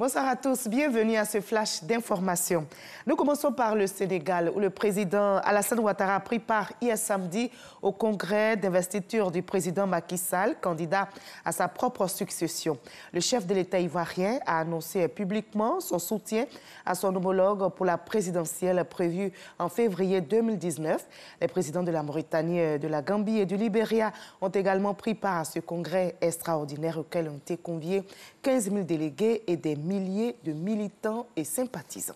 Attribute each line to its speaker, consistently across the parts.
Speaker 1: Bonsoir à tous, bienvenue à ce flash d'information. Nous commençons par le Sénégal, où le président Alassane Ouattara a pris part hier samedi au congrès d'investiture du président Macky Sall, candidat à sa propre succession. Le chef de l'État ivoirien a annoncé publiquement son soutien à son homologue pour la présidentielle prévue en février 2019. Les présidents de la Mauritanie, de la Gambie et du Libéria ont également pris part à ce congrès extraordinaire auquel ont été conviés 15 000 délégués et des milliers de militants et sympathisants.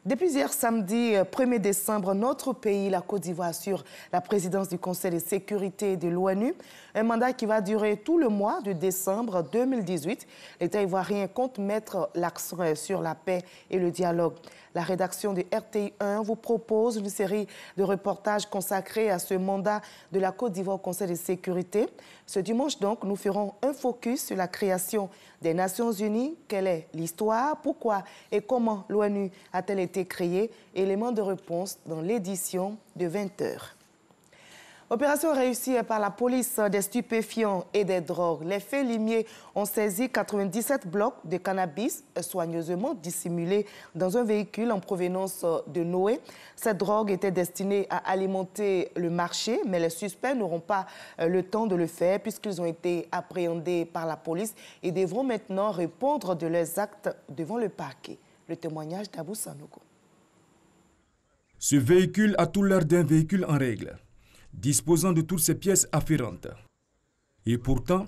Speaker 1: Depuis hier samedi 1er décembre, notre pays, la Côte d'Ivoire, assure la présidence du Conseil de sécurité de l'ONU, un mandat qui va durer tout le mois de décembre 2018. L'État ivoirien compte mettre l'accent sur la paix et le dialogue. La rédaction de RTI 1 vous propose une série de reportages consacrés à ce mandat de la Côte d'Ivoire au Conseil de sécurité. Ce dimanche donc, nous ferons un focus sur la création des Nations Unies. Quelle est l'histoire, pourquoi et comment l'ONU a-t-elle été créée? Élément de réponse dans l'édition de 20h. Opération réussie par la police des stupéfiants et des drogues. Les faits limiers ont saisi 97 blocs de cannabis soigneusement dissimulés dans un véhicule en provenance de Noé. Cette drogue était destinée à alimenter le marché, mais les suspects n'auront pas le temps de le faire puisqu'ils ont été appréhendés par la police et devront maintenant répondre de leurs actes devant le parquet. Le témoignage d'Abou Sanogo.
Speaker 2: Ce véhicule a tout l'air d'un véhicule en règle, disposant de toutes ses pièces afférentes. Et pourtant,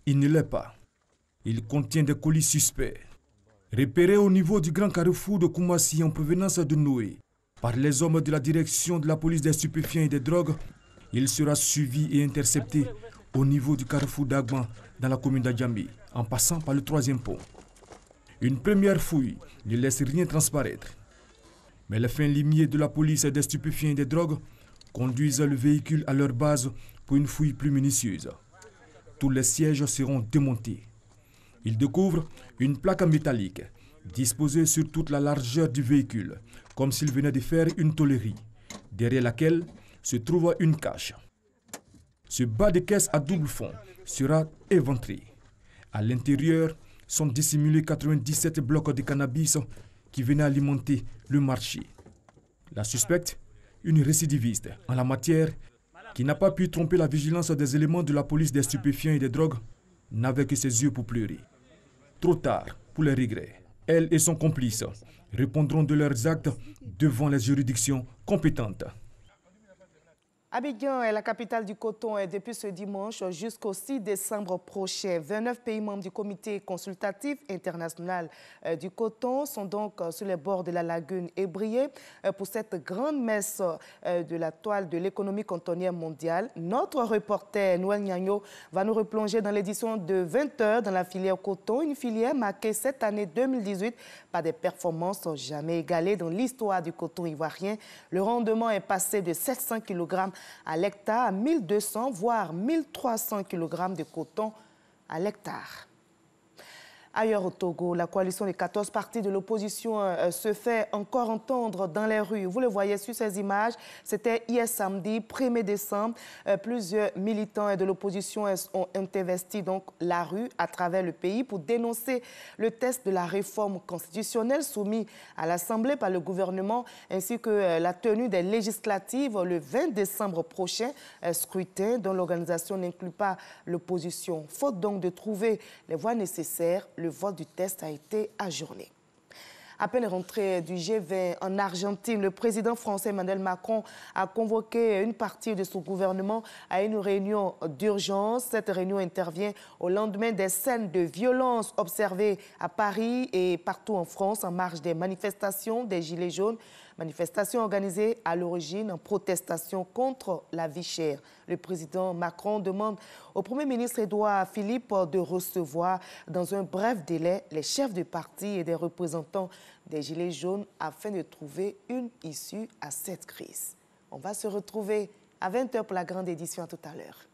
Speaker 2: il ne l'est pas. Il contient des colis suspects. Repérés au niveau du grand carrefour de Koumassi en provenance de Noé, par les hommes de la direction de la police des stupéfiants et des drogues, il sera suivi et intercepté au niveau du carrefour d'Agban dans la commune d'Adjambi, en passant par le 3e pont. Une première fouille ne laisse rien transparaître. Mais les fins limiers de la police des stupéfiants et des drogues conduisent le véhicule à leur base pour une fouille plus minutieuse. Tous les sièges seront démontés. Ils découvrent une plaque métallique disposée sur toute la largeur du véhicule, comme s'ils venaient de faire une tôlerie, derrière laquelle se trouve une cache. Ce bas de caisse à double fond sera éventré. À l'intérieur sont dissimulés 97 blocs de cannabis qui venaient alimenter le marché. La suspecte, une récidiviste en la matière, qui n'a pas pu tromper la vigilance des éléments de la police des stupéfiants et des drogues, n'avait que ses yeux pour pleurer. Trop tard pour les regrets. Elle et son complice répondront de leurs actes devant les juridictions compétentes.
Speaker 1: Abidjan est la capitale du coton et depuis ce dimanche jusqu'au 6 décembre prochain, 29 pays membres du comité consultatif international du coton sont donc sur les bords de la lagune Ébrié pour cette grande messe de la toile de l'économie cotonnière mondiale. Notre reporter Noël Nyagno va nous replonger dans l'édition de 20h dans la filière coton, une filière marquée cette année 2018 par des performances jamais égalées dans l'histoire du coton ivoirien. Le rendement est passé de 700 kg à l'hectare à 1200 voire 1300 kg de coton à l'hectare. Ailleurs au Togo, la coalition des 14 partis de l'opposition se fait encore entendre dans les rues. Vous le voyez sur ces images, c'était hier samedi 1er décembre. Plusieurs militants de l'opposition ont investi donc la rue à travers le pays pour dénoncer le test de la réforme constitutionnelle soumis à l'Assemblée par le gouvernement ainsi que la tenue des législatives le 20 décembre prochain, scrutin dont l'organisation n'inclut pas l'opposition. Faute donc de trouver les voies nécessaires, le vote du test a été ajourné. À peine rentré du G20 en Argentine, le président français Emmanuel Macron a convoqué une partie de son gouvernement à une réunion d'urgence. Cette réunion intervient au lendemain des scènes de violence observées à Paris et partout en France en marge des manifestations des Gilets jaunes. Manifestation organisée à l'origine en protestation contre la vie chère. Le président Macron demande au Premier ministre Édouard Philippe de recevoir dans un bref délai les chefs de parti et des représentants des Gilets jaunes afin de trouver une issue à cette crise. On va se retrouver à 20h pour la grande édition. À tout à l'heure.